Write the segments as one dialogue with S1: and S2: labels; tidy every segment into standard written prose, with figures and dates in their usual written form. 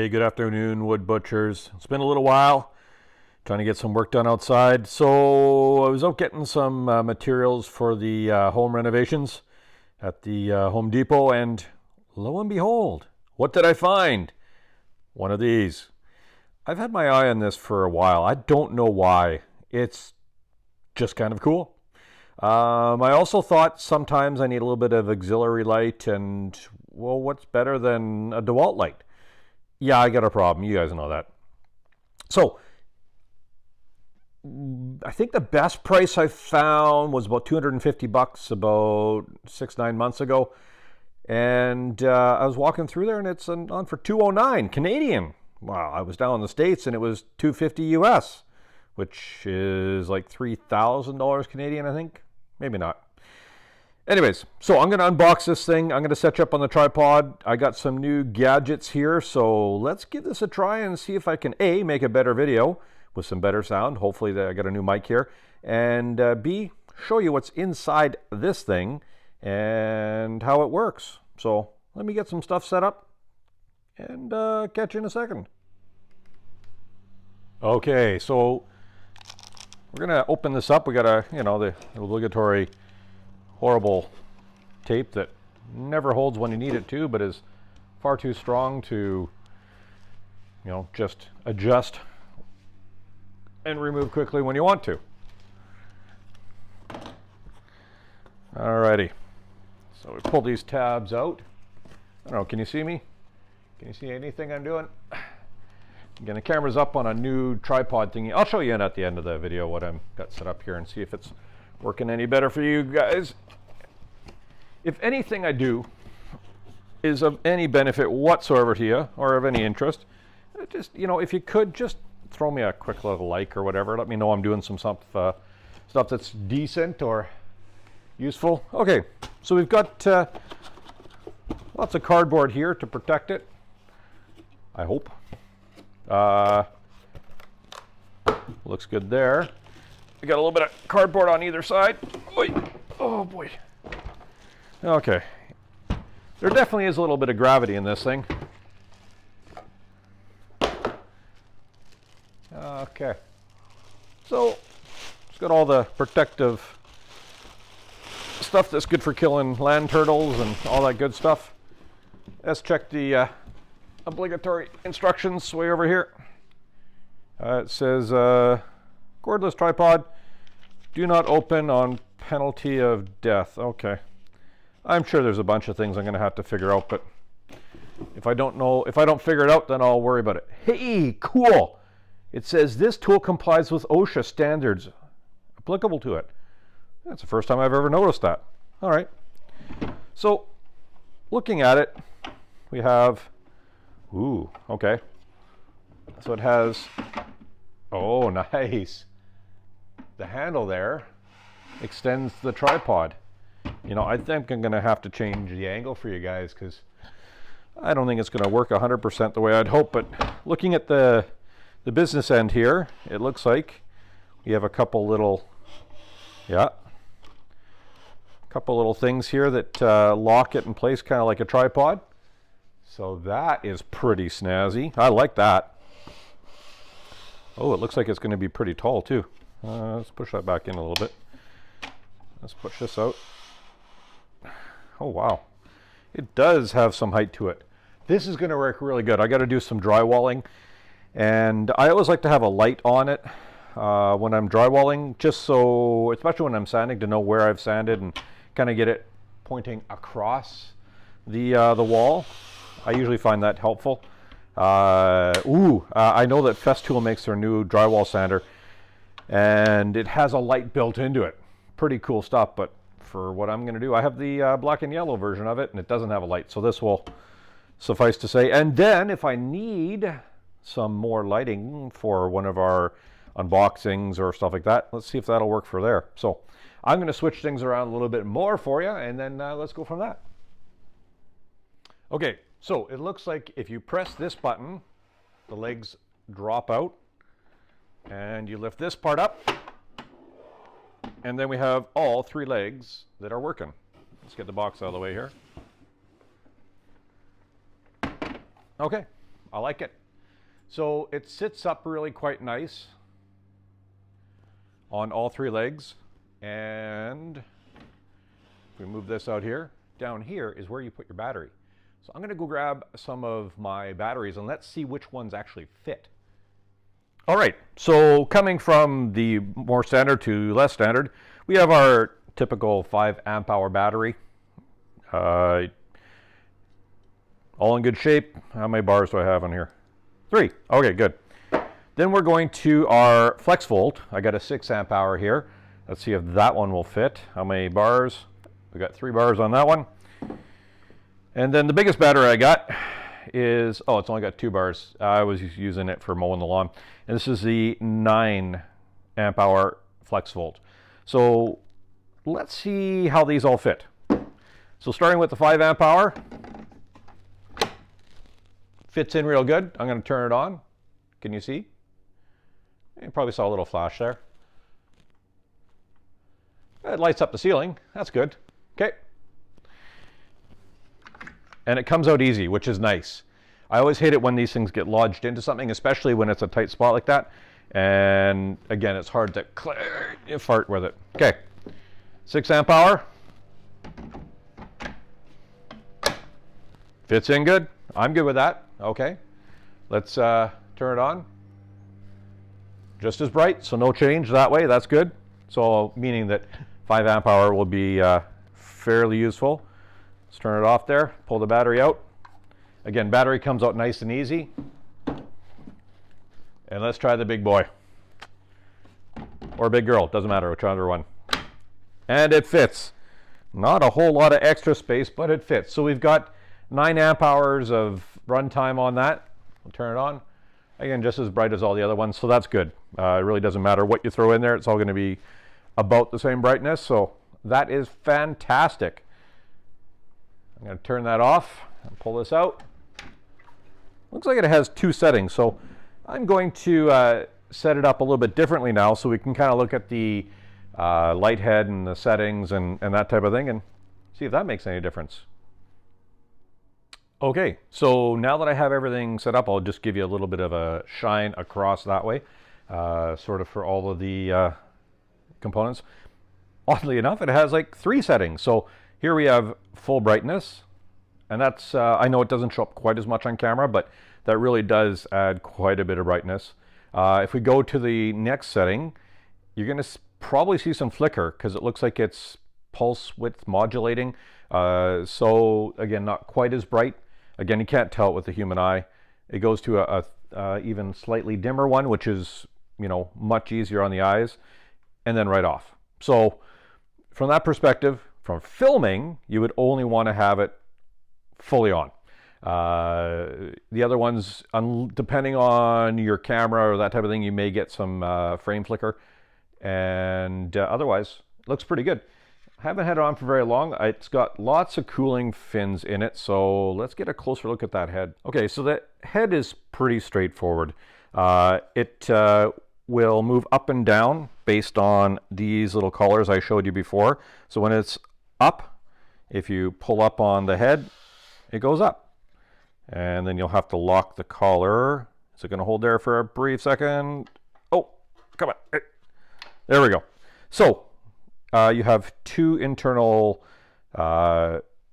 S1: Hey, good afternoon, wood butchers. It's been a little while trying to get some work done outside. So I was out getting some materials for the home renovations at the Home Depot, and lo and behold, what did I find? One of these. I've had my eye on this for a while. I don't know why. It's just kind of cool. I also thought sometimes I need a little bit of auxiliary light, and well, what's better than a DeWalt light? Yeah, I got a problem. You guys know that. So I think the best price I found was about $250 about 6-9 months ago. And I was walking through there and it's on for $209 Canadian. Wow, I was down in the States and it was $250 US, which is like $3,000 Canadian, I think. Maybe not. Anyways, so I'm going to unbox this thing. I'm going to set you up on the tripod. I got some new gadgets here, so let's give this a try and see if I can A, make a better video with some better sound. Hopefully I got a new mic here. And B, show you what's inside this thing and how it works. So let me get some stuff set up and catch you in a second. Okay, so we're going to open this up. We got the obligatory horrible tape that never holds when you need it to, but is far too strong to, just adjust and remove quickly when you want to. Alrighty, so we pull these tabs out. I don't know, can you see me? Can you see anything I'm doing? Again, the camera's up on a new tripod thingy. I'll show you at the end of the video what I've got set up here and see if it's working any better for you guys. If anything I do is of any benefit whatsoever to you or of any interest, just, if you could just throw me a quick little like or whatever. Let me know I'm doing some stuff that's decent or useful. Okay, so we've got lots of cardboard here to protect it, I hope. Looks good there. We got a little bit of cardboard on either side. Oy. Oh boy. Okay. There definitely is a little bit of gravity in this thing. Okay. So it's got all the protective stuff that's good for killing land turtles and all that good stuff. Let's check the obligatory instructions way over here. It says cordless tripod, do not open on penalty of death. Okay. I'm sure there's a bunch of things I'm going to have to figure out, but if I don't figure it out, then I'll worry about it. Hey, cool. It says this tool complies with OSHA standards applicable to it. That's the first time I've ever noticed that. All right. So looking at it, we have, okay. So it has, oh, nice. The handle there extends the tripod. I think I'm going to have to change the angle for you guys because I don't think it's going to work 100% the way I'd hope. But looking at the business end here, it looks like we have a couple little things here that lock it in place kind of like a tripod. So that is pretty snazzy. I like that. Oh, it looks like it's going to be pretty tall too. Let's push that back in a little bit. Let's push this out. Oh, wow. It does have some height to it. This is going to work really good. I got to do some drywalling, and I always like to have a light on it when I'm drywalling, just so, especially when I'm sanding, to know where I've sanded and kind of get it pointing across the wall. I usually find that helpful. I know that Festool makes their new drywall sander, and it has a light built into it. Pretty cool stuff, but for what I'm going to do, I have the black and yellow version of it, and it doesn't have a light, so this will suffice to say. And then if I need some more lighting for one of our unboxings or stuff like that, let's see if that'll work for there. So I'm going to switch things around a little bit more for you, and then let's go from that. Okay, so it looks like if you press this button, the legs drop out, and you lift this part up, and then we have all three legs that are working. Let's get the box out of the way here. Okay, I like it. So it sits up really quite nice on all three legs. And if we move this out here, down here is where you put your battery. So I'm going to go grab some of my batteries and let's see which ones actually fit. All right, so coming from the more standard to less standard, we have our typical 5 amp hour battery. All in good shape. How many bars do I have on here? 3. Okay, good. Then we're going to our flex volt. I got a 6 amp hour here. Let's see if that one will fit. How many bars? We got 3 bars on that one. And then the biggest battery I got is, oh, it's only got 2 bars. I was using it for mowing the lawn. And this is the 9 amp hour flex volt. So let's see how these all fit. So starting with the 5 amp hour, fits in real good. I'm going to turn it on. Can you see? You probably saw a little flash there. It lights up the ceiling. That's good. Okay. And it comes out easy, which is nice. I always hate it when these things get lodged into something, especially when it's a tight spot like that. And again, it's hard to fart with it. Okay. 6 amp hour. Fits in good. I'm good with that. Okay. Let's turn it on. Just as bright, so no change that way. That's good. So meaning that 5 amp hour will be fairly useful. Let's turn it off there. Pull the battery out. Again, battery comes out nice and easy. And let's try the big boy. Or big girl, doesn't matter, whichever one. And it fits. Not a whole lot of extra space, but it fits. So we've got 9 amp hours of runtime on that. We'll turn it on. Again, just as bright as all the other ones, so that's good. It really doesn't matter what you throw in there. It's all going to be about the same brightness, so that is fantastic. I'm going to turn that off and pull this out. Looks like it has 2 settings, so I'm going to set it up a little bit differently now so we can kind of look at the light head and the settings and that type of thing and see if that makes any difference. Okay, so now that I have everything set up, I'll just give you a little bit of a shine across that way, sort of for all of the components. Oddly enough, it has like 3 settings. So here we have full brightness, and that's, I know it doesn't show up quite as much on camera, but that really does add quite a bit of brightness. If we go to the next setting, you're going to probably see some flicker because it looks like it's pulse width modulating. So again, not quite as bright. Again, you can't tell it with the human eye. It goes to a even slightly dimmer one, which is, you know, much easier on the eyes, and then right off. So from that perspective, from filming, you would only want to have it fully on. The other ones, depending on your camera or that type of thing, you may get some frame flicker, and otherwise, it looks pretty good. I haven't had it on for very long. It's got lots of cooling fins in it, so let's get a closer look at that head. Okay, so the head is pretty straightforward. It will move up and down based on these little collars I showed you before. So when it's up, if you pull up on the head, it goes up. And then you'll have to lock the collar. Is it going to hold there for a brief second? Oh, come on. There we go. So you have 2 internal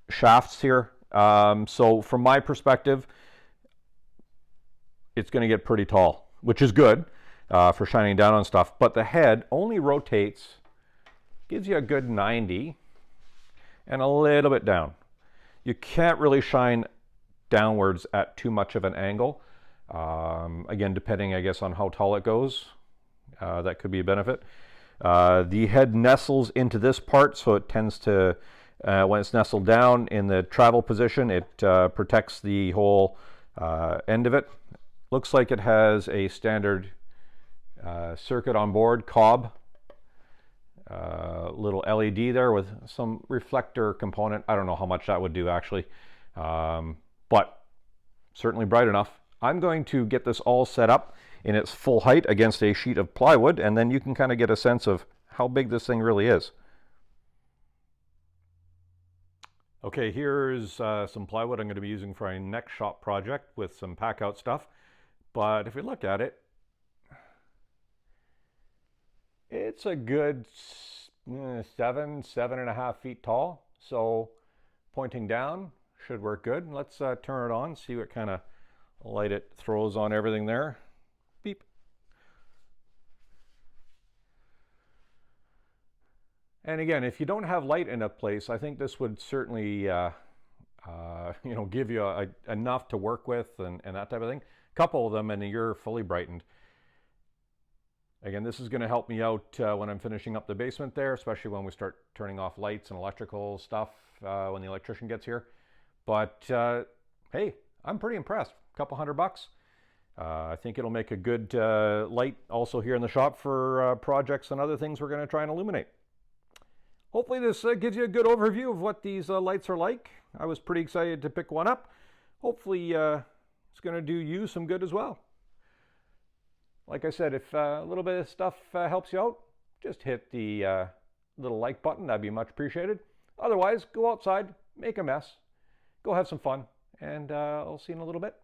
S1: shafts here. So from my perspective, it's going to get pretty tall, which is good for shining down on stuff. But the head only rotates, gives you a good 90 and a little bit down. You can't really shine downwards at too much of an angle. Again, depending, I guess, on how tall it goes, that could be a benefit. The head nestles into this part, so it tends to, when it's nestled down in the travel position, it protects the whole end of it. Looks like it has a standard circuit on board, cob, little LED there with some reflector component. I don't know how much that would do actually, but certainly bright enough. I'm going to get this all set up in its full height against a sheet of plywood, and then you can kind of get a sense of how big this thing really is. Okay, here's some plywood I'm going to be using for my next shop project with some pack out stuff. But if we look at it, it's a good 7.5 feet tall. So pointing down should work good. Let's turn it on, see what kind of light it throws on everything there. Beep. And again, if you don't have light in a place, I think this would certainly give you enough to work with and that type of thing. A couple of them and you're fully brightened. Again, this is going to help me out when I'm finishing up the basement there, especially when we start turning off lights and electrical stuff when the electrician gets here. But hey, I'm pretty impressed. A couple $100. I think it'll make a good light also here in the shop for projects and other things we're going to try and illuminate. Hopefully this gives you a good overview of what these lights are like. I was pretty excited to pick one up. Hopefully it's going to do you some good as well. Like I said, if a little bit of stuff helps you out, just hit the little like button. That'd be much appreciated. Otherwise, go outside, make a mess, go have some fun, and I'll see you in a little bit.